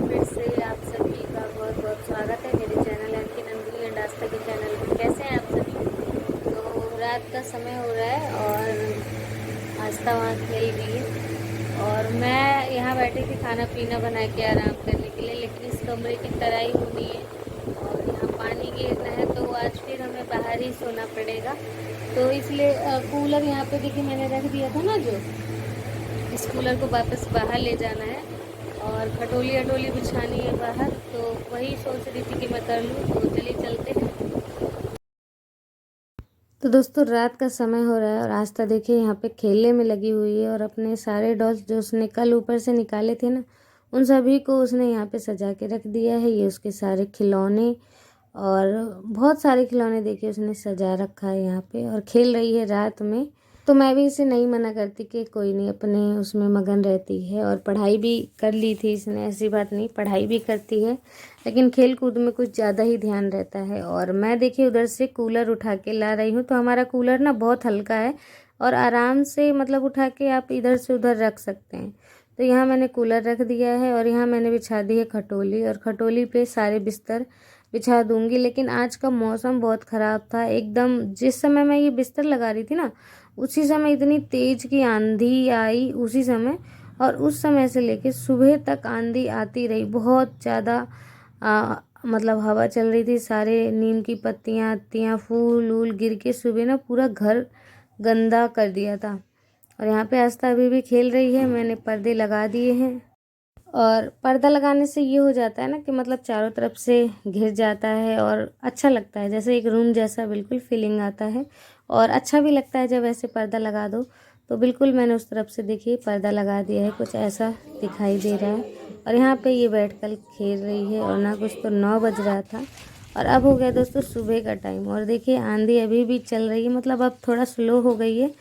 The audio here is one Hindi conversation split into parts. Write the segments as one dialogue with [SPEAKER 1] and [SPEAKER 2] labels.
[SPEAKER 1] बार फिर से आप सभी का बहुत बहुत स्वागत है मेरे चैनल एनके नंदिनी एंड आस्था के चैनल पर। कैसे हैं आप सभी? तो रात का समय हो रहा है और आस्था वहाँ खेल रही है और मैं यहाँ बैठी थी खाना पीना बना के आराम करने के लिए, लेकिन इस कमरे की तराई होनी है और यहाँ पानी गिरना है तो आज फिर हमें बाहर ही सोना पड़ेगा। तो इसलिए कूलर यहाँ पे देखिए मैंने रख दिया था ना, जो इस कूलर को वापस बाहर ले जाना है और खटोली अटोली बिछानी है बाहर, तो वही सोच रही थी कि मैं कर लूँ। तो चलिए चलते हैं। तो दोस्तों रात का समय हो रहा है और आस्था देखिए यहाँ पे खेलने में लगी हुई है और अपने सारे डॉल्स जो उसने कल ऊपर से निकाले थे ना, उन सभी को उसने यहाँ पे सजा के रख दिया है। ये उसके सारे खिलौने और बहुत सारे खिलौने देखिए उसने सजा रखा है यहाँ पे और खेल रही है रात में। तो मैं भी इसे नहीं मना करती कि कोई नहीं, अपने उसमें मगन रहती है और पढ़ाई भी कर ली थी इसने, ऐसी बात नहीं, पढ़ाई भी करती है लेकिन खेल कूद में कुछ ज़्यादा ही ध्यान रहता है। और मैं देखिए उधर से कूलर उठा के ला रही हूँ, तो हमारा कूलर ना बहुत हल्का है और आराम से मतलब उठा के आप इधर से उधर रख सकते हैं। तो यहाँ मैंने कूलर रख दिया है और यहाँ मैंने बिछा दी है खटोली और खटोली पे सारे बिस्तर बिछा दूंगी। लेकिन आज का मौसम बहुत ख़राब था एकदम। जिस समय मैं ये बिस्तर लगा रही थी ना, उसी समय इतनी तेज की आंधी आई उसी समय, और उस समय से लेके सुबह तक आंधी आती रही। बहुत ज़्यादा मतलब हवा चल रही थी, सारे नीम की पत्तियाँ फूल वूल गिर के सुबह ना पूरा घर गंदा कर दिया था। और यहाँ पे आस्था अभी भी खेल रही है। मैंने पर्दे लगा दिए हैं और पर्दा लगाने से ये हो जाता है ना कि मतलब चारों तरफ से घिर जाता है और अच्छा लगता है, जैसे एक रूम जैसा बिल्कुल फीलिंग आता है और अच्छा भी लगता है जब ऐसे पर्दा लगा दो। तो बिल्कुल मैंने उस तरफ से देखिए पर्दा लगा दिया है, कुछ ऐसा दिखाई दे रहा है। और यहाँ पे ये बैठ कर खेल रही है और ना कुछ तो 9 बज रहा था और अब हो गया दोस्तों सुबह का टाइम। और देखिए आंधी अभी भी चल रही है, मतलब अब थोड़ा स्लो हो गई है।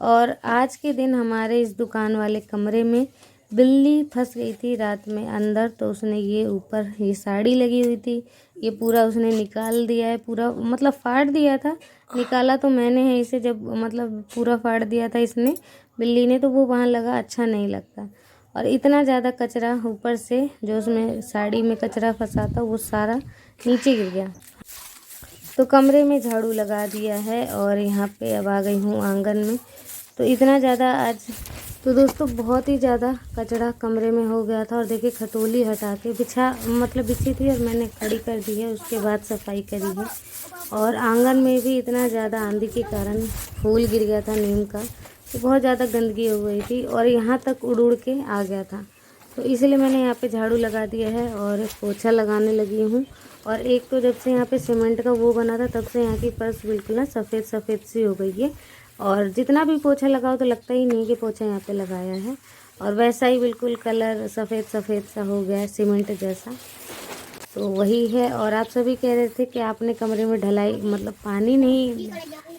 [SPEAKER 1] और आज के दिन हमारे इस दुकान वाले कमरे में बिल्ली फंस गई थी रात में अंदर, तो उसने ये ऊपर ये साड़ी लगी हुई थी, ये पूरा उसने निकाल दिया है, पूरा मतलब फाड़ दिया था। निकाला तो मैंने है इसे, जब मतलब पूरा फाड़ दिया था इसने बिल्ली ने, तो वो वहाँ लगा, अच्छा नहीं लगता। और इतना ज़्यादा कचरा ऊपर से जो उसमें साड़ी में कचरा फंसा था वो सारा नीचे गिर गया। तो कमरे में झाड़ू लगा दिया है और यहाँ पे अब आ गई हूँ आंगन में। तो इतना ज़्यादा आज तो दोस्तों बहुत ही ज़्यादा कचरा कमरे में हो गया था। और देखिए खटोली हटा के बिछी थी और मैंने खड़ी कर दी है, उसके बाद सफाई करी है। और आंगन में भी इतना ज़्यादा आंधी के कारण फूल गिर गया था नीम का, तो बहुत ज़्यादा गंदगी हो गई थी और यहाँ तक उड़ उड़ के आ गया था। तो इसलिए मैंने यहाँ पे झाड़ू लगा दिया है और पोछा लगाने लगी हूँ। और एक तो जब से यहाँ पे सीमेंट का वो बना था तब से यहाँ की फर्श बिल्कुल ना सफ़ेद सफ़ेद सी हो गई है और जितना भी पोछा लगाओ तो लगता ही नहीं कि पोछा यहाँ पे लगाया है। और वैसा ही बिल्कुल कलर सफ़ेद सफ़ेद सा हो गया है सीमेंट जैसा, तो वही है। और आप सभी कह रहे थे कि आपने कमरे में ढलाई मतलब पानी नहीं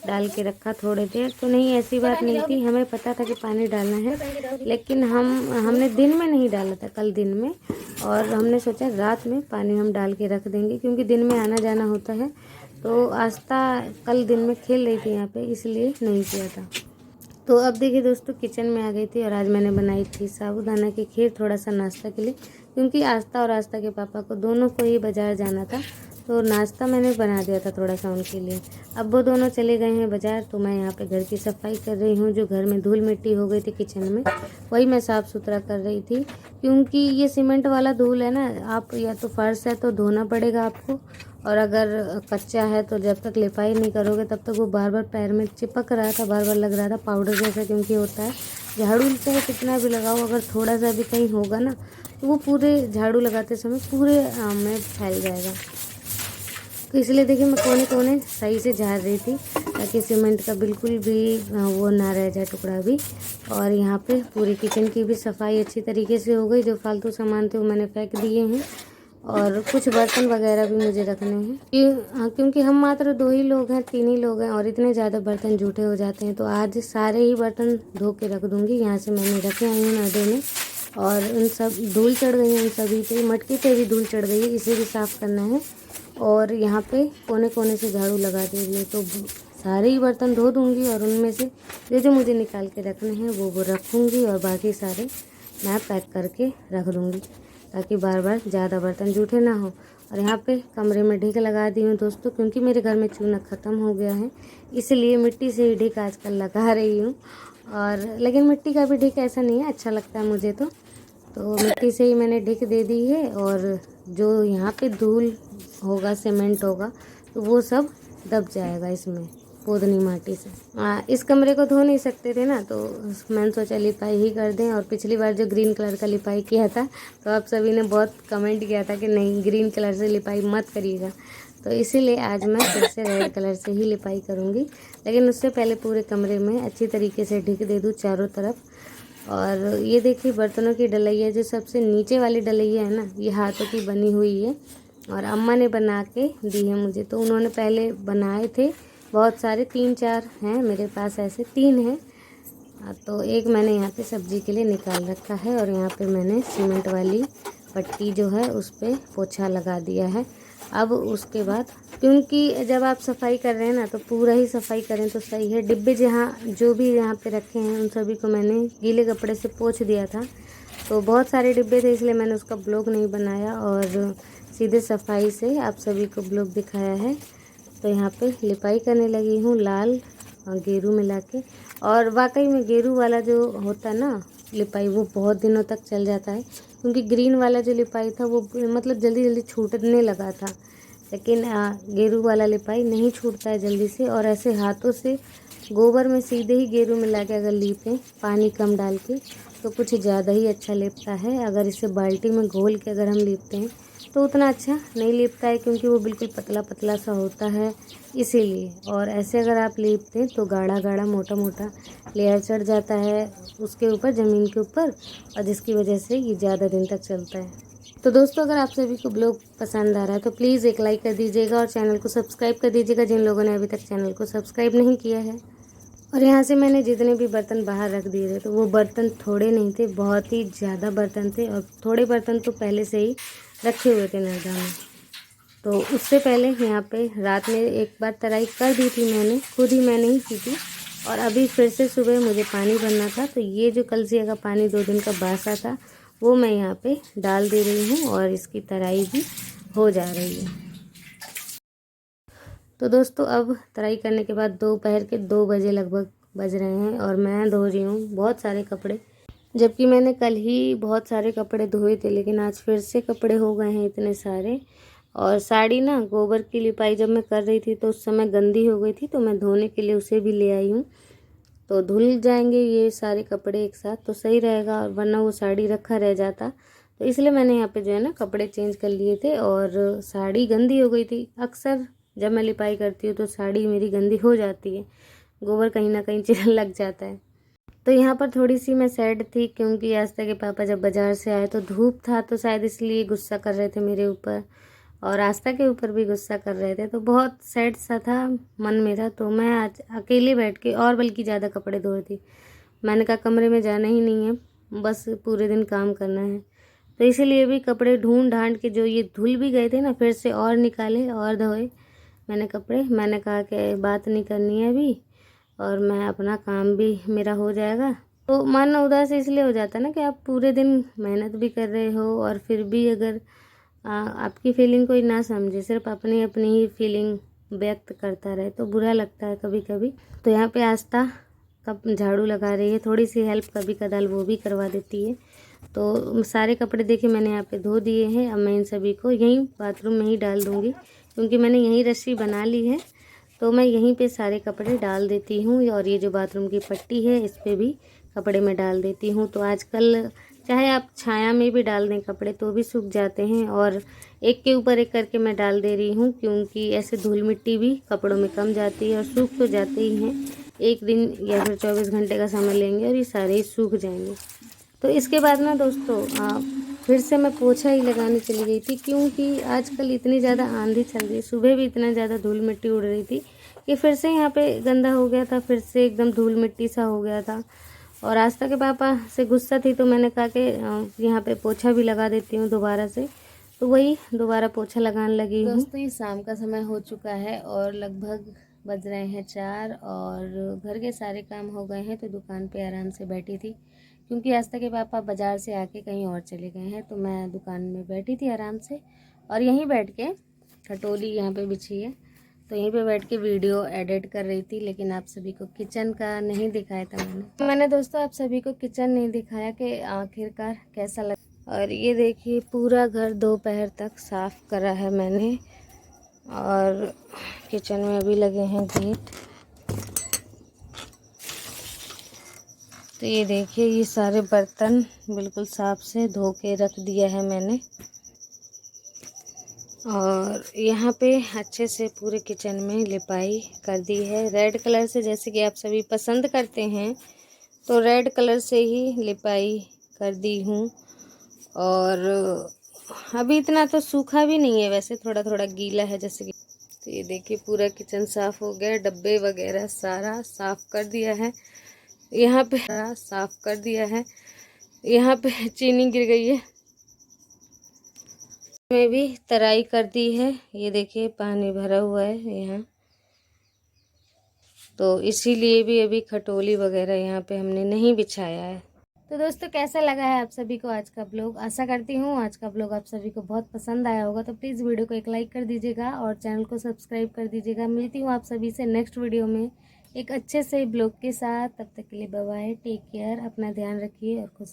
[SPEAKER 1] डाल के रखा थोड़ी देर, तो नहीं ऐसी बात नहीं थी, हमें पता था कि पानी डालना है, लेकिन हमने दिन में नहीं डाला था, कल दिन में। और हमने सोचा रात में पानी हम डाल के रख देंगे क्योंकि दिन में आना जाना होता है। तो आस्था कल दिन में खेल रही थी यहाँ पे, इसलिए नहीं किया था। तो अब देखिए दोस्तों किचन में आ गई थी और आज मैंने बनाई थी साबूदाना की खीर, थोड़ा सा नाश्ता के लिए, क्योंकि आस्था और आस्था के पापा को दोनों को ही बाज़ार जाना था, तो नाश्ता मैंने बना दिया था थोड़ा सा उनके लिए। अब वो दोनों चले गए हैं बाज़ार, तो मैं यहाँ पे घर की सफाई कर रही हूँ। जो घर में धूल मिट्टी हो गई थी किचन में, वही मैं साफ़ सुथरा कर रही थी, क्योंकि ये सीमेंट वाला धूल है ना, आप या तो फर्श है तो धोना पड़ेगा आपको, और अगर कच्चा है तो जब तक लिपाई नहीं करोगे तब तक वो बार बार पैर में चिपक रहा था, बार बार लग रहा था पाउडर जैसा, क्योंकि होता है झाड़ू चाहे कितना भी लगाओ अगर थोड़ा सा भी कहीं होगा ना तो वो पूरे झाड़ू लगाते समय पूरे में फैल जाएगा। तो इसलिए देखिए मैं कोने कोने सही से झाड़ रही थी ताकि सीमेंट का बिल्कुल भी वो ना रह जाए टुकड़ा भी। और यहाँ पे पूरी किचन की भी सफाई अच्छी तरीके से हो गई, जो फालतू सामान थे वो मैंने फेंक दिए हैं और कुछ बर्तन वगैरह भी मुझे रखने हैं क्योंकि हम मात्र 2 ही लोग हैं, 3 ही लोग हैं और इतने ज़्यादा बर्तन जूठे हो जाते हैं। तो आज सारे ही बर्तन धो के रख दूँगी। यहाँ से मैंने रखे आई हूँ नदे में और उन सब धूल चढ़ गई है, उन सभी पे मटकी पे भी धूल चढ़ गई है, इसे भी साफ़ करना है। और यहाँ पे कोने कोने से झाड़ू लगा देंगे तो सारे ही बर्तन धो दूँगी और उनमें से जो मुझे निकाल के रखने हैं वो रखूँगी और बाकी सारे मैं पैक करके रख दूँगी। ताकि बार बार ज़्यादा बर्तन जूठे ना हो। और यहाँ पे कमरे में ढिक लगा दी हूँ दोस्तों, क्योंकि मेरे घर में चूना ख़त्म हो गया है, इसलिए मिट्टी से ही ढिक आजकल लगा रही हूँ। और लेकिन मिट्टी का भी ढिक ऐसा नहीं है, अच्छा लगता है मुझे तो मिट्टी से ही मैंने ढिक दे दी है। और जो यहाँ पे धूल होगा, सीमेंट होगा, तो वो सब दब जाएगा इसमें पोदनी माटी से। इस कमरे को धो नहीं सकते थे ना, तो मैंने सोचा लिपाई ही कर दें। और पिछली बार जो ग्रीन कलर का लिपाई किया था, तो आप सभी ने बहुत कमेंट किया था कि नहीं ग्रीन कलर से लिपाई मत करिएगा, तो इसीलिए आज मैं फिर से रेड कलर से ही लिपाई करूँगी। लेकिन उससे पहले पूरे कमरे में अच्छी तरीके से ढक दे दूँ चारों तरफ। और ये देखिए बर्तनों की डलैया, जो सबसे नीचे वाली डलैया है ना, ये हाथों की बनी हुई है और अम्मा ने बना के दी है मुझे। तो उन्होंने पहले बनाए थे बहुत सारे, 3-4 हैं मेरे पास, ऐसे 3 हैं। तो एक मैंने यहाँ पे सब्जी के लिए निकाल रखा है और यहाँ पे मैंने सीमेंट वाली पट्टी जो है उस पर पोछा लगा दिया है। अब उसके बाद, क्योंकि जब आप सफाई कर रहे हैं ना, तो पूरा ही सफाई करें तो सही है। डिब्बे जहाँ जो भी यहाँ पे रखे हैं उन सभी को मैंने गीले कपड़े से पोंछ दिया था। तो बहुत सारे डिब्बे थे, इसलिए मैंने उसका ब्लॉग नहीं बनाया और सीधे सफाई से आप सभी को ब्लॉग दिखाया है। तो यहाँ पे लिपाई करने लगी हूँ लाल और गेरू मिला के। और वाकई में गेरू वाला जो होता है ना लिपाई, वो बहुत दिनों तक चल जाता है, क्योंकि ग्रीन वाला जो लिपाई था वो मतलब जल्दी जल्दी छूटने लगा था। लेकिन गेरू वाला लिपाई नहीं छूटता है जल्दी से। और ऐसे हाथों से गोबर में सीधे ही गेरू मिला के अगर लीपें पानी कम डाल के, तो कुछ ज़्यादा ही अच्छा लेपता है। अगर इसे बाल्टी में घोल के अगर हम लीपते हैं तो उतना अच्छा नहीं लीपता है, क्योंकि वो बिल्कुल पतला पतला सा होता है, इसीलिए। और ऐसे अगर आप लीपते हैं तो गाढ़ा गाढ़ा मोटा मोटा लेयर चढ़ जाता है उसके ऊपर, ज़मीन के ऊपर, और जिसकी वजह से ये ज़्यादा दिन तक चलता है। तो दोस्तों, अगर आप सभी को ब्लॉग पसंद आ रहा है तो प्लीज़ एक लाइक कर दीजिएगा और चैनल को सब्सक्राइब कर दीजिएगा जिन लोगों ने अभी तक चैनल को सब्सक्राइब नहीं किया है। और यहाँ से मैंने जितने भी बर्तन बाहर रख दिए थे, तो वो बर्तन थोड़े नहीं थे, बहुत ही ज़्यादा बर्तन थे। और थोड़े बर्तन तो पहले से ही रखे हुए थे नरदा में। तो उससे पहले यहाँ पे रात में एक बार तराई कर दी थी मैंने, खुद ही मैंने ही की थी। और अभी फिर से सुबह मुझे पानी भरना था, तो ये जो कलसिया का पानी 2 दिन का बासा था, वो मैं यहाँ पे डाल दे रही हूँ और इसकी तराई भी हो जा रही है। तो दोस्तों, अब तराई करने के बाद दोपहर के 2 बजे लगभग बज रहे हैं और मैं धो रही हूँ बहुत सारे कपड़े। जबकि मैंने कल ही बहुत सारे कपड़े धोए थे, लेकिन आज फिर से कपड़े हो गए हैं इतने सारे। और साड़ी ना, गोबर की लिपाई जब मैं कर रही थी तो उस समय गंदी हो गई थी, तो मैं धोने के लिए उसे भी ले आई हूँ। तो धुल जाएंगे ये सारे कपड़े एक साथ तो सही रहेगा, और वरना वो साड़ी रखा रह जाता। तो इसलिए मैंने यहाँ पे जो है ना कपड़े चेंज कर लिए थे। और साड़ी गंदी हो गई थी। अक्सर जब मैं लिपाई करती हूँ तो साड़ी मेरी गंदी हो जाती है, गोबर कहीं ना कहीं चिरन लग जाता है। तो यहाँ पर थोड़ी सी मैं सैड थी, क्योंकि आस्था के पापा जब बाज़ार से आए तो धूप था, तो शायद इसलिए गुस्सा कर रहे थे मेरे ऊपर, और आस्था के ऊपर भी गुस्सा कर रहे थे। तो बहुत सैड सा था मन मेरा। तो मैं आज अकेले बैठ के और बल्कि ज़्यादा कपड़े धो रही थी। मैंने कहा कमरे में जाना ही नहीं है, बस पूरे दिन काम करना है। तो इसीलिए भी कपड़े ढूंढ ढांड के जो ये धुल भी गए थे ना, फिर से और निकाले और धोए मैंने कपड़े। मैंने कहा कि बात नहीं करनी है अभी, और मैं अपना काम भी मेरा हो जाएगा। तो मन उदास इसलिए हो जाता है ना कि आप पूरे दिन मेहनत भी कर रहे हो और फिर भी अगर आपकी फीलिंग कोई ना समझे, सिर्फ अपनी अपनी ही फीलिंग व्यक्त करता रहे, तो बुरा लगता है कभी कभी। तो यहाँ पे आस्था कब झाड़ू लगा रही है, थोड़ी सी हेल्प कभी कदाल वो भी करवा देती है। तो सारे कपड़े देखिए मैंने यहाँ पे धो दिए हैं। अब मैं इन सभी को यहीं बाथरूम में ही डाल दूँगी, क्योंकि मैंने यहीं रस्सी बना ली है। तो मैं यहीं पे सारे कपड़े डाल देती हूँ, और ये जो बाथरूम की पट्टी है इस पे भी कपड़े में डाल देती हूँ। तो आजकल चाहे आप छाया में भी डाल दें कपड़े तो भी सूख जाते हैं, और एक के ऊपर एक करके मैं डाल दे रही हूँ, क्योंकि ऐसे धूल मिट्टी भी कपड़ों में कम जाती है और सूख तो जाते ही हैं। एक दिन या फिर 24 घंटे का समय लेंगे और ये सारे ही सूख जाएंगे। तो इसके बाद ना दोस्तों, फिर से मैं पोछा ही लगाने चली गई थी, क्योंकि आजकल इतनी ज़्यादा आंधी चल रही है, सुबह भी इतना ज़्यादा धूल मिट्टी उड़ रही थी कि फिर से यहाँ पे गंदा हो गया था, फिर से एकदम धूल मिट्टी सा हो गया था। और आस्था के पापा से गुस्सा थी, तो मैंने कहा कि यहाँ पे पोछा भी लगा देती हूँ दोबारा से। तो वही दोबारा पोछा लगाने लगी हूँ। दोस्तों, ये शाम का समय हो चुका है और लगभग बज रहे हैं 4, और घर के सारे काम हो गए हैं। तो दुकान पे आराम से बैठी थी, क्योंकि आस्था के पापा बाज़ार से आके कहीं और चले गए हैं। तो मैं दुकान में बैठी थी आराम से, और यहीं बैठ के खटोली यहाँ पे बिछी है, तो यहीं पे बैठ के वीडियो एडिट कर रही थी। लेकिन आप सभी को किचन का नहीं दिखाया था मैंने दोस्तों आप सभी को किचन नहीं दिखाया कि आखिरकार कैसा लगा। और ये देखिए पूरा घर दोपहर तक साफ़ करा है मैंने, और किचन में अभी लगे हैं गेट। तो ये देखिए ये सारे बर्तन बिल्कुल साफ से धो के रख दिया है मैंने, और यहाँ पे अच्छे से पूरे किचन में लिपाई कर दी है रेड कलर से। जैसे कि आप सभी पसंद करते हैं तो रेड कलर से ही लिपाई कर दी हूँ। और अभी इतना तो सूखा भी नहीं है, वैसे थोड़ा थोड़ा गीला है जैसे कि। तो ये देखिए पूरा किचन साफ़ हो गया, डब्बे वगैरह सारा साफ़ कर दिया है। यहाँ पे साफ़ कर दिया है, यहाँ पे चीनी गिर गई है, में भी तराई कर दी है। ये देखिए पानी भरा हुआ है यहाँ, तो इसीलिए भी अभी खटोली वगैरह यहाँ पे हमने नहीं बिछाया है। तो दोस्तों कैसा लगा है आप सभी को आज का ब्लॉग? आशा करती हूँ आज का ब्लॉग आप सभी को बहुत पसंद आया होगा। तो प्लीज़ वीडियो को एक लाइक कर दीजिएगा और चैनल को सब्सक्राइब कर दीजिएगा। मिलती हूँ आप सभी से नेक्स्ट वीडियो में एक अच्छे से ब्लॉग के साथ। तब तक के लिए बाय बाय, टेक केयर, अपना ध्यान रखिए और खुश